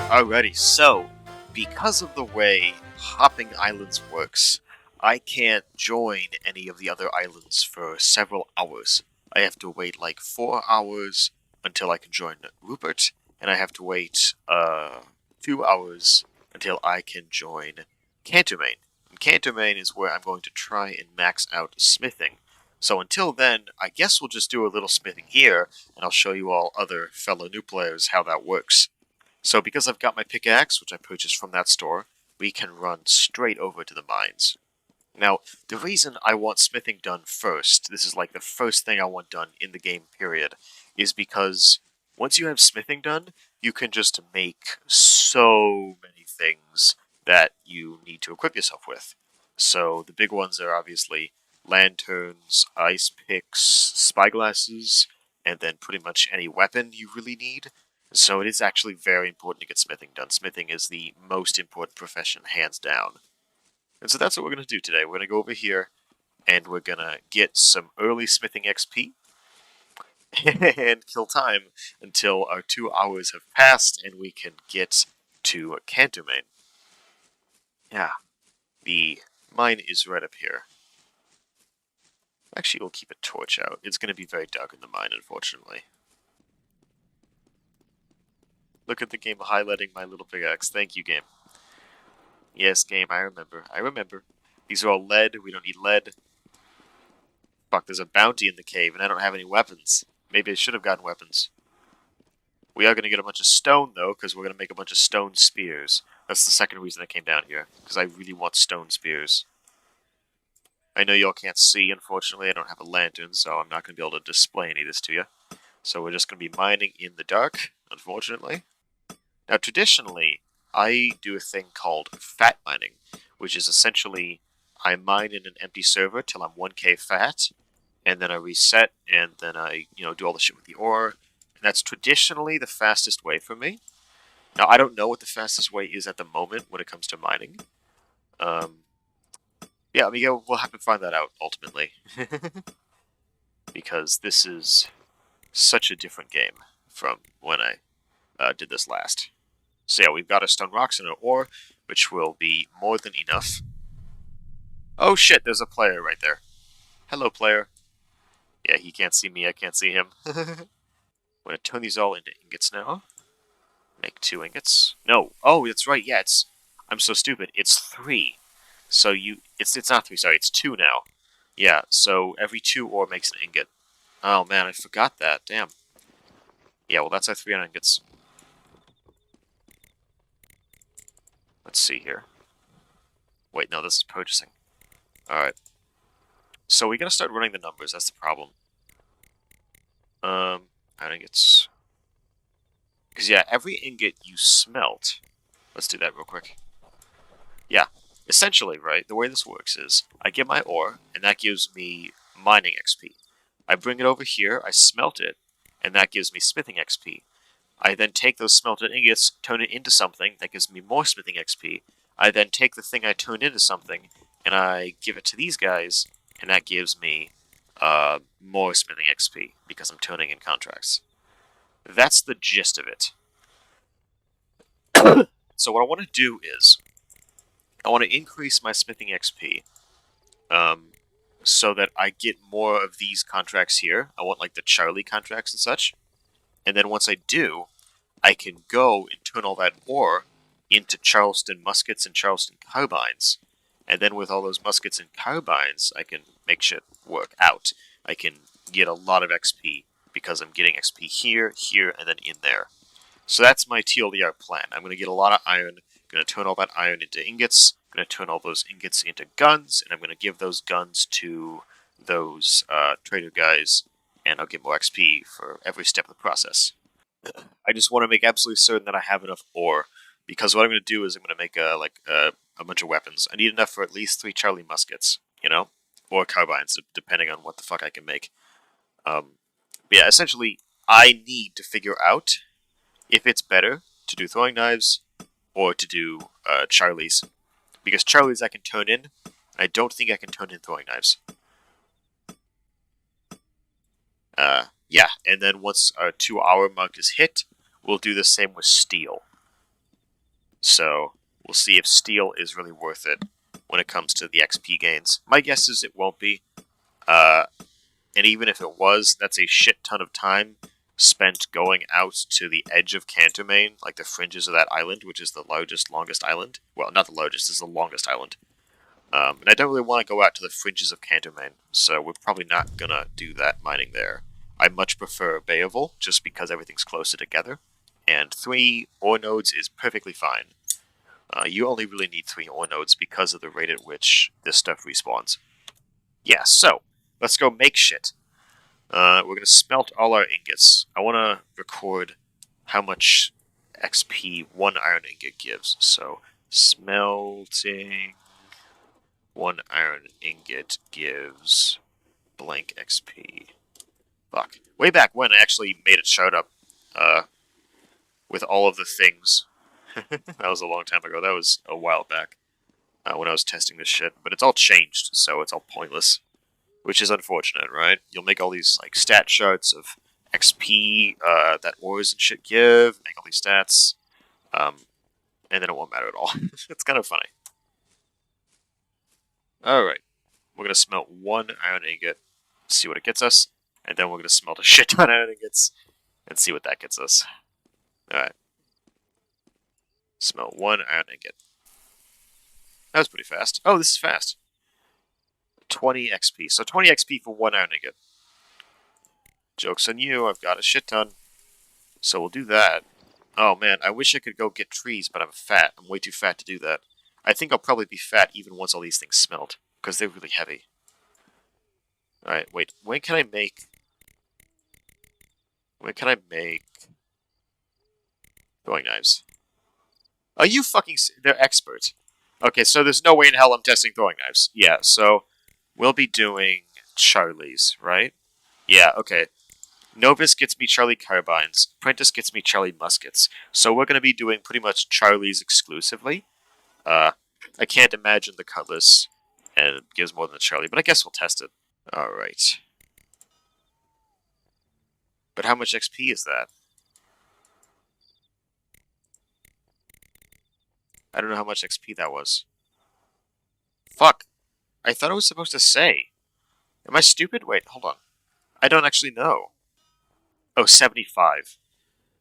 Alrighty, so because of the way hopping islands works, I can't join any of the other islands for several hours. I have to wait like 4 hours until I can join Rupert, and I have to wait 2 hours until I can join Cantermain. And Cantermain is where I'm going to try and max out smithing. So until then, I guess we'll just do a little smithing here, and I'll show you all other fellow new players how that works. So because I've got my pickaxe, which I purchased from that store, we can run straight over to the mines. Now, the reason I want smithing done first, this is like the first thing I want done in the game period, is because once you have smithing done, you can just make so many things that you need to equip yourself with. So the big ones are obviously lanterns, ice picks, spyglasses, and then pretty much any weapon you really need. So it is actually very important to get smithing done. Smithing is the most important profession, hands down. And so that's what we're going to do today. We're going to go over here, and we're going to get some early smithing XP, and kill time until our 2 hours have passed, and we can get to Cantermain. Yeah, the mine is right up here. Actually, we'll keep a torch out. It's going to be very dark in the mine, unfortunately. Look at the game highlighting my little pickaxe. Thank you, game. Yes, game, I remember. I remember. These are all lead. We don't need lead. Fuck, there's a bounty in the cave, and I don't have any weapons. Maybe I should have gotten weapons. We are going to get a bunch of stone, though, because we're going to make a bunch of stone spears. That's the second reason I came down here, because I really want stone spears. I know y'all can't see, unfortunately. I don't have a lantern, so I'm not going to be able to display any of this to you. So we're just going to be mining in the dark, unfortunately. Now, traditionally, I do a thing called fat mining, which is essentially I mine in an empty server till I'm 1k fat, and then I reset, and then I, do all the shit with the ore. And that's traditionally the fastest way for me. Now, I don't know what the fastest way is at the moment when it comes to mining. Yeah, we'll have to find that out ultimately. Because this is such a different game from when I did this last. So yeah, we've got our stone rocks and our ore, which will be more than enough. Oh shit, there's a player right there. Hello, player. Yeah, he can't see me, I can't see him. I'm gonna turn these all into ingots now. Make 2 ingots. No, oh, that's right, yeah, I'm so stupid. It's 3. So it's not 3, sorry, it's 2 now. Yeah, so every 2 ore makes an ingot. Oh man, I forgot that, damn. Yeah, well that's our 3 ingots. Let's see here. Wait, no, this is purchasing. Alright. So we gotta start running the numbers, that's the problem. I think it's... Because, yeah, every ingot you smelt... Let's do that real quick. Yeah, essentially, right, the way this works is I get my ore, and that gives me mining XP. I bring it over here, I smelt it, and that gives me smithing XP. I then take those smelted ingots, turn it into something that gives me more smithing XP. I then take the thing I turned into something, and I give it to these guys, and that gives me more smithing XP, because I'm turning in contracts. That's the gist of it. So what I want to do is, I want to increase my smithing XP, so that I get more of these contracts here. I want like the Charlie contracts and such. And then once I do, I can go and turn all that ore into Charleston muskets and Charleston carbines. And then with all those muskets and carbines, I can make shit work out. I can get a lot of XP because I'm getting XP here, here, and then in there. So that's my TLDR plan. I'm going to get a lot of iron, going to turn all that iron into ingots, going to turn all those ingots into guns, and I'm going to give those guns to those trader guys, and I'll get more XP for every step of the process. I just want to make absolutely certain that I have enough ore, because what I'm going to do is I'm going to make a bunch of weapons. I need enough for at least 3 Charlie muskets, or carbines, depending on what the fuck I can make. Yeah, essentially, I need to figure out if it's better to do throwing knives or to do Charlies. Because Charlies I can turn in, I don't think I can turn in throwing knives. Yeah, and then once our 2 hour mark is hit, we'll do the same with steel. So we'll see if steel is really worth it when it comes to the XP gains. My guess is it won't be. And even if it was, that's a shit ton of time spent going out to the edge of Cantermain, like the fringes of that island, which is the largest, longest island. Well, not the largest, it's the longest island. And I don't really want to go out to the fringes of Cantermain, so we're probably not going to do that mining there. I much prefer Bayerville, just because everything's closer together. And 3 ore nodes is perfectly fine. You only really need 3 ore nodes because of the rate at which this stuff respawns. Yeah, so, let's go make shit. We're going to smelt all our ingots. I want to record how much XP 1 iron ingot gives. So, smelting 1 iron ingot gives blank XP. Fuck. Way back when I actually made it showed up with all of the things. That was a long time ago. That was a while back when I was testing this shit. But it's all changed, so it's all pointless. Which is unfortunate, right? You'll make all these like stat charts of XP that ores and shit give, make all these stats, and then it won't matter at all. It's kind of funny. Alright, we're going to smelt 1 iron ingot, see what it gets us, and then we're going to smelt a shit ton of iron ingots and see what that gets us. Alright. Smelt 1 iron ingot. That was pretty fast. Oh, this is fast. 20 XP. So 20 XP for 1 iron ingot. Joke's on you, I've got a shit ton. So we'll do that. Oh man, I wish I could go get trees, but I'm fat. I'm way too fat to do that. I think I'll probably be fat even once all these things smelt, because they're really heavy. Alright, wait, when can I make throwing knives? Are you fucking... They're experts. Okay, so there's no way in hell I'm testing throwing knives. Yeah, so we'll be doing Charlie's, right? Yeah, okay. Novus gets me Charlie carbines. Apprentice gets me Charlie muskets. So we're going to be doing pretty much Charlie's exclusively. I can't imagine the cutlass and it gives more than the Charlie, but I guess we'll test it. Alright. But how much XP is that? I don't know how much XP that was. Fuck. I thought it was supposed to say. Am I stupid? Wait, hold on. I don't actually know. Oh, 75.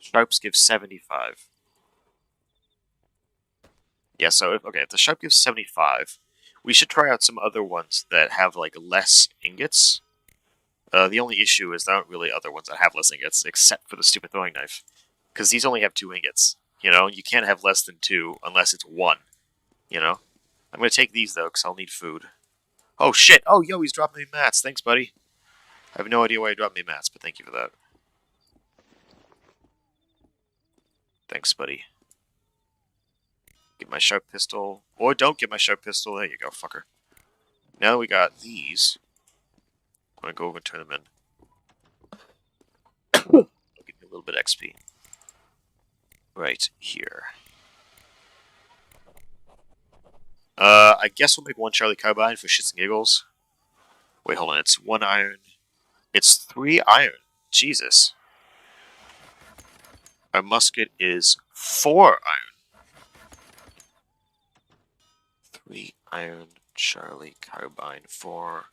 Sharps give 75. Yeah, so, if the Sharp gives 75, we should try out some other ones that have, like, less ingots. The only issue is there aren't really other ones that have less ingots, except for the stupid throwing knife. Because these only have 2 ingots. You know, you can't have less than 2 unless it's 1. You know? I'm gonna take these, though, because I'll need food. Oh, shit! Oh, yo, he's dropping me mats. Thanks, buddy. I have no idea why he dropped me mats, but thank you for that. Thanks, buddy. Get my sharp pistol. Or don't get my sharp pistol. There you go, fucker. Now that we got these, I'm gonna go over and turn them in. Give me a little bit of XP. Right here. I guess we'll make 1 Charlie carbine for shits and giggles. Wait, hold on. It's 1 iron. It's 3 iron. Jesus. Our musket is 4 iron. 3 iron Charlie carbine. 4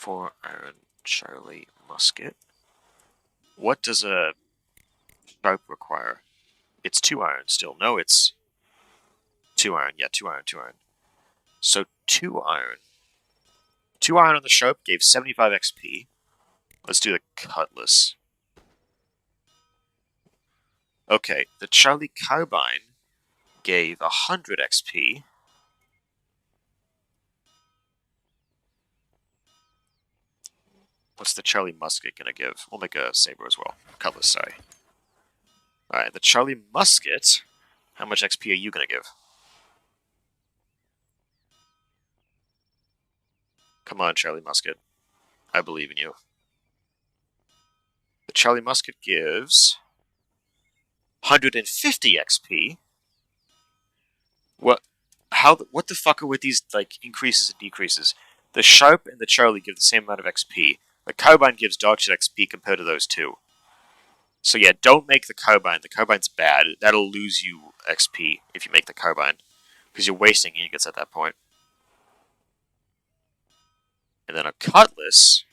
iron Charlie musket. What does a sharp require? It's 2 iron still. No, it's 2 iron. Yeah, 2 iron, 2 iron. So 2 iron. 2 iron on the sharp gave 75 XP. Let's do the cutlass. Okay, the Charlie carbine gave 100 XP. What's the Charlie musket gonna give? We'll make a saber as well. Cutlass, sorry. Alright, the Charlie musket. How much XP are you gonna give? Come on, Charlie musket. I believe in you. The Charlie musket gives 150 XP. What? How? What the fuck are with these like increases and decreases? The sharp and the Charlie give the same amount of XP. The carbine gives dog shit XP compared to those two. So yeah, don't make the carbine. The carbine's bad. That'll lose you XP if you make the carbine, because you're wasting ingots at that point. And then a cutlass.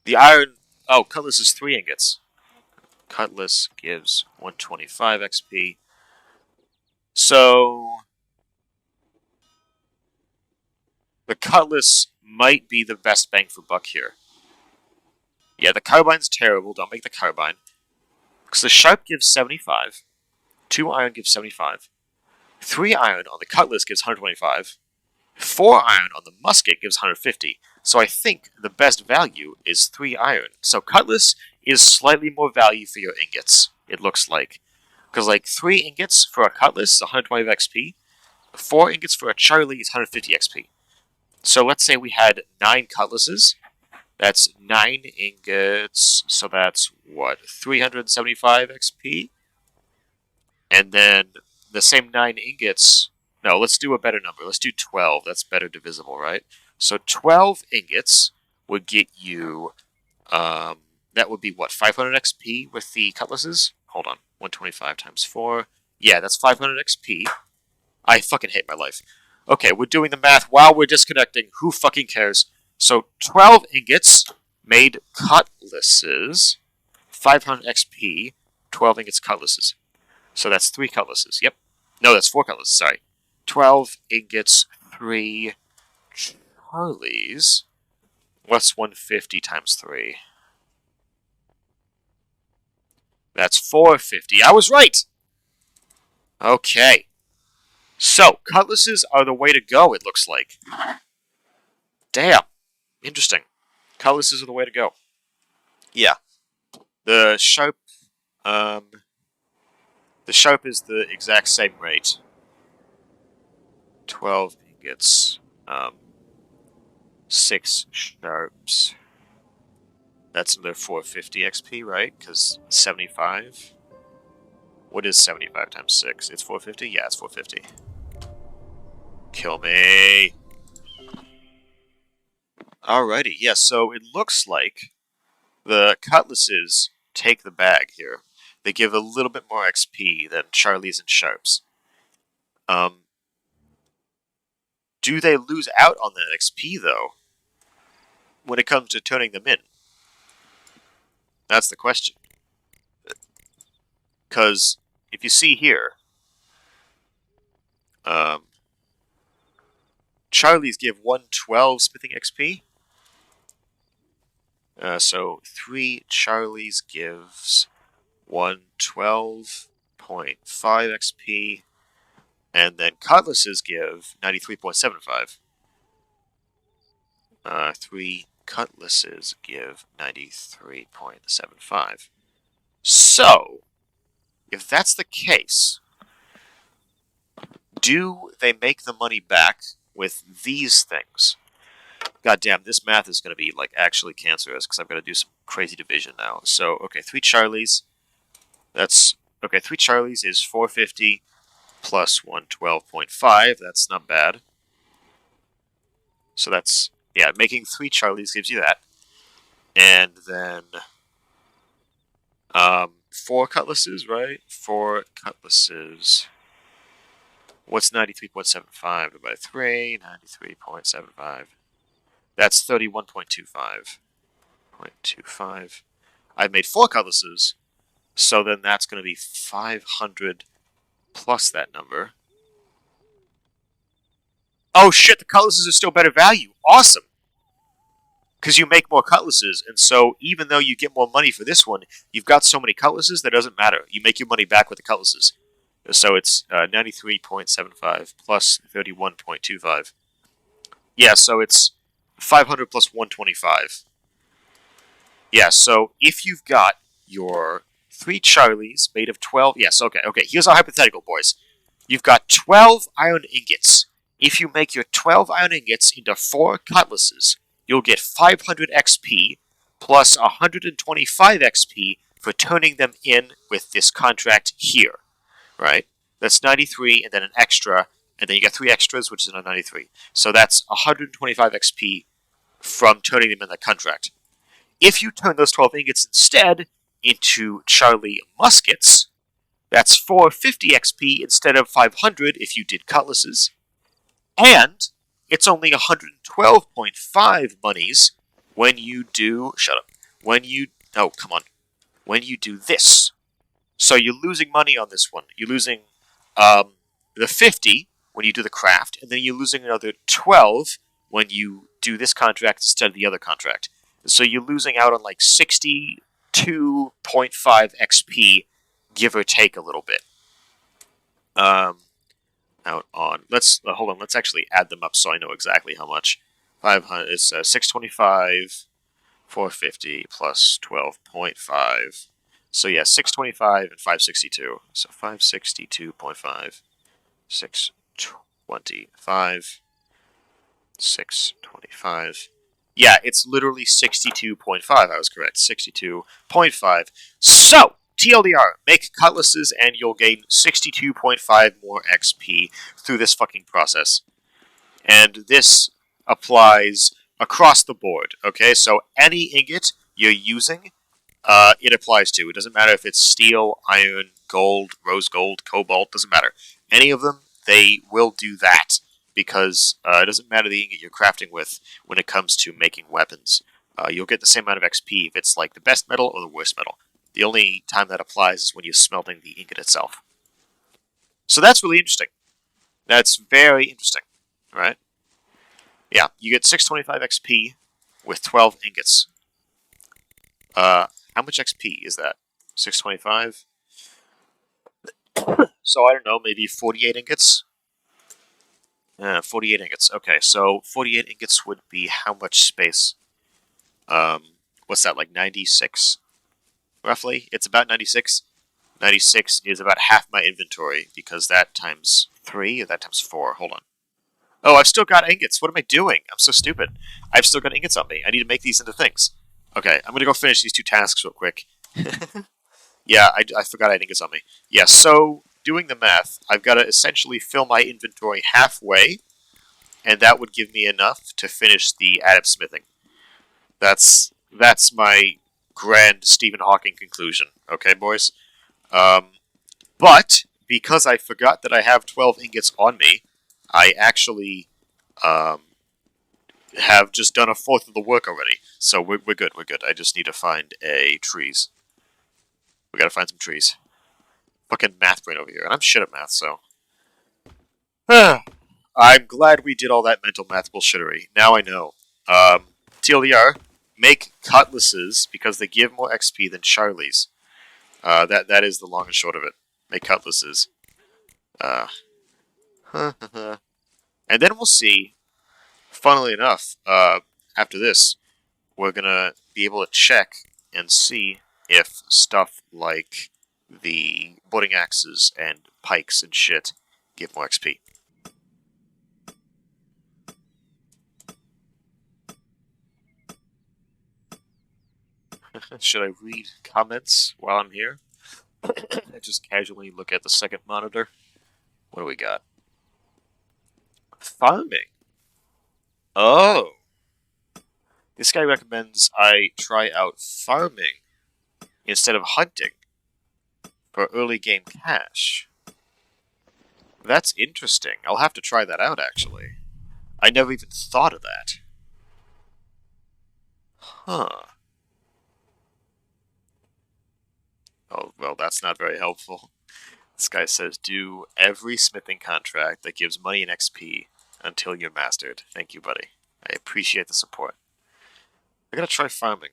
The iron. Oh, cutlass is 3 ingots. Cutlass gives 125 XP. So the cutlass might be the best bang for buck here. Yeah, the carbine's terrible. Don't make the carbine. Because the sharp gives 75. 2 iron gives 75. 3 iron on the cutlass gives 125. 4 iron on the musket gives 150. So I think the best value is 3 iron. So cutlass is slightly more value for your ingots, it looks like. Because like 3 ingots for a cutlass is 120 XP. 4 ingots for a Charlie is 150 XP. So let's say we had 9 cutlasses. That's 9 ingots. So that's what? 375 XP? And then the same 9 ingots. No, let's do a better number. Let's do 12. That's better divisible, right? So 12 ingots would get you, that would be what, 500 XP with the cutlasses? Hold on, 125 times 4. Yeah, that's 500 XP. I fucking hate my life. Okay, we're doing the math while we're disconnecting. Who fucking cares? So 12 ingots made cutlasses, 500 XP, 12 ingots cutlasses. So that's 3 cutlasses. Yep. No, that's 4 cutlasses. Sorry. 12 ingots, 3 Charlies. What's 150 times 3? That's 450. I was right! Okay. So, cutlasses are the way to go, it looks like. Damn. Interesting. Cutlasses are the way to go. Yeah. The sharp is the exact same rate. 12 ingots. 6 sharps. That's another 450 XP, right? Because 75. What is 75 times 6? It's 450? Yeah, it's 450. Kill me. Alrighty, yeah, so it looks like the cutlasses take the bag here. They give a little bit more XP than Charlies and Sharps. Do they lose out on that XP, though, when it comes to turning them in? That's the question. Because if you see here, Charlies give 112 smithing XP. So 3 Charlies gives 112.5 XP. And then cutlasses give 93.75. 3 cutlasses give 93.75. So, if that's the case, do they make the money back with these things? God damn, this math is going to be like actually cancerous because I've got to do some crazy division now. So, okay, 3 Charlies. That's okay. 3 Charlies is 450 plus 112.5. That's not bad. So that's, yeah, making 3 Charlies gives you that. And then 4 cutlasses, right? 4 cutlasses. What's 93.75 divided by 3? 93.75. That's 31.25. 0.25. I've made 4 cutlasses, so then that's going to be 500 plus that number. Oh shit, the cutlasses are still better value. Awesome! Because you make more cutlasses, and so even though you get more money for this one, you've got so many cutlasses that doesn't matter. You make your money back with the cutlasses. So it's 93.75 plus 31.25. Yeah, so it's 500 plus 125. Yeah, so if you've got your 3 Charlies made of 12... Yes, okay, here's our hypothetical, boys. You've got 12 iron ingots. If you make your 12 iron ingots into 4 cutlasses, you'll get 500 XP plus 125 XP for turning them in with this contract here, right? That's 93 and then an extra, and then you get 3 extras, which is another 93. So that's 125 XP from turning them in the contract. If you turn those 12 ingots instead into Charlie muskets, That's 450 XP instead of 500 if you did cutlasses. And it's only 112.5 monies when you do. Shut up. When you. Oh, come on. When you do this. So you're losing money on this one. You're losing the 50 when you do the craft, and then you're losing another 12 when you do this contract instead of the other contract. So you're losing out on like 62.5 XP, give or take a little bit. Out on. Let's hold on. Let's actually add them up so I know exactly how much. 500 is 625, 450 plus 12.5. So yeah, 625 and 562. So 562.5, 625, 625. Yeah, it's literally 62.5. I was correct. 62.5. So, TLDR, make cutlasses and you'll gain 62.5 more XP through this fucking process. And this applies across the board, okay? So, any ingot you're using, it applies to. It doesn't matter if it's steel, iron, gold, rose gold, cobalt, doesn't matter. Any of them, they will do that because it doesn't matter the ingot you're crafting with when it comes to making weapons. You'll get the same amount of XP if it's like the best metal or the worst metal. The only time that applies is when you're smelting the ingot itself. So that's really interesting. That's very interesting, right? Yeah, you get 625 XP with 12 ingots. How much XP is that? 625? So I don't know, maybe 48 ingots? 48 ingots. Okay, so 48 ingots would be how much space? What's that, like 96? Roughly? It's about 96. 96 is about half my inventory, because that times 3, or that times 4. Hold on. Oh, I've still got ingots. What am I doing? I'm so stupid. I've still got ingots on me. I need to make these into things. Okay, I'm gonna go finish these 2 tasks real quick. Yeah, I forgot I had ingots on me. Yeah, so doing the math, I've got to essentially fill my inventory halfway, and that would give me enough to finish the adept smithing. That's my grand Stephen Hawking conclusion. Okay, boys. Um, but because I forgot that I have 12 ingots on me, I actually um, have just done a fourth of the work already. So we're good. We're good. I just need to find trees. We gotta find some trees. Fucking math brain over here, and I'm shit at math, so. I'm glad we did all that mental math bullshittery. Now I know. TLDR, make cutlasses because they give more XP than Charlie's. That is the long and short of it. Make cutlasses. And then we'll see. Funnily enough, after this, we're gonna be able to check and see if stuff like the boarding axes and pikes and shit give more XP. Should I read comments while I'm here? I just casually look at the second monitor. What do we got? Farming. Oh. This guy recommends I try out farming instead of hunting for early game cash. That's interesting. I'll have to try that out, actually. I never even thought of that. Huh. Oh, well, that's not very helpful. This guy says, do every smithing contract that gives money and XP until you're mastered. Thank you, buddy. I appreciate the support. I gotta try farming.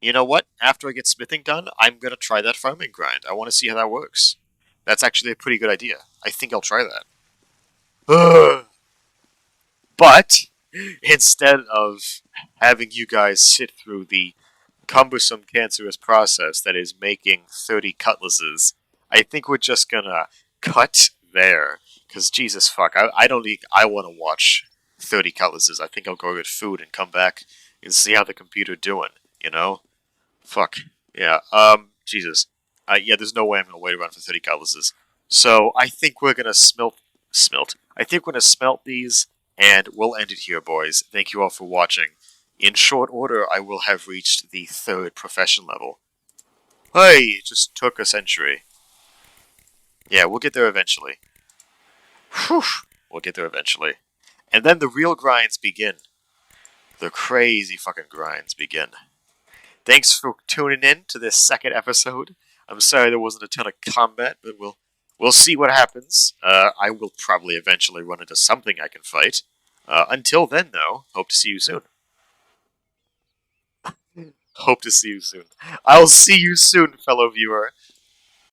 You know what? After I get smithing done, I'm gonna try that farming grind. I want to see how that works. That's actually a pretty good idea. I think I'll try that. But instead of having you guys sit through the cumbersome, cancerous process that is making 30 cutlasses, I think we're just gonna cut there. Because Jesus fuck, I don't need. I want to watch 30 cutlasses. I think I'll go get food and come back and see how the computer doing. You know, fuck yeah. Jesus. Yeah, there's no way I'm gonna wait around for 30 cutlasses. So I think we're gonna smelt. I think we're gonna smelt these, and we'll end it here, boys. Thank you all for watching. In short order, I will have reached the 3rd profession level. Hey, it just took a century. Yeah, we'll get there eventually. Whew, we'll get there eventually. And then the real grinds begin. The crazy fucking grinds begin. Thanks for tuning in to this second episode. I'm sorry there wasn't a ton of combat, but we'll see what happens. I will probably eventually run into something I can fight. Until then, though, hope to see you soon. Hope to see you soon. I'll see you soon, fellow viewer.